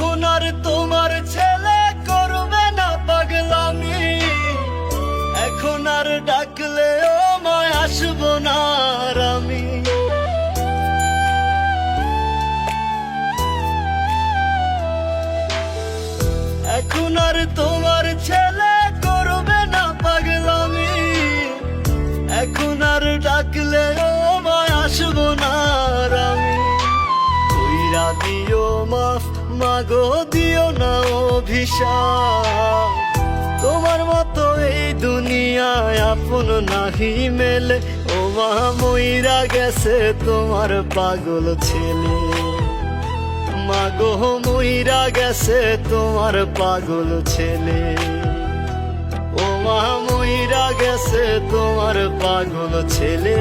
এখন আর তোমার ছেলে করবে না পাগলামি, এখন আর ডাকলেও মায় আসবো না আর আমি। এখন আর তোমার ছেলে করবে না পাগলামি, এখন আর ডাকলেও মায় আসবো না আর আমি। কইরা দিও মাফ মাগো, দিও না অভিশাপ, তোমার মতো এই দুনিয়ায় আপন নাহি মেলে। ও মা মইরা গেছে তোমার পাগল ছেলে, মাগো মইরা গেছে তোমার পাগল ছেলে। ও মা মইরা গেছে তোমার পাগল ছেলে।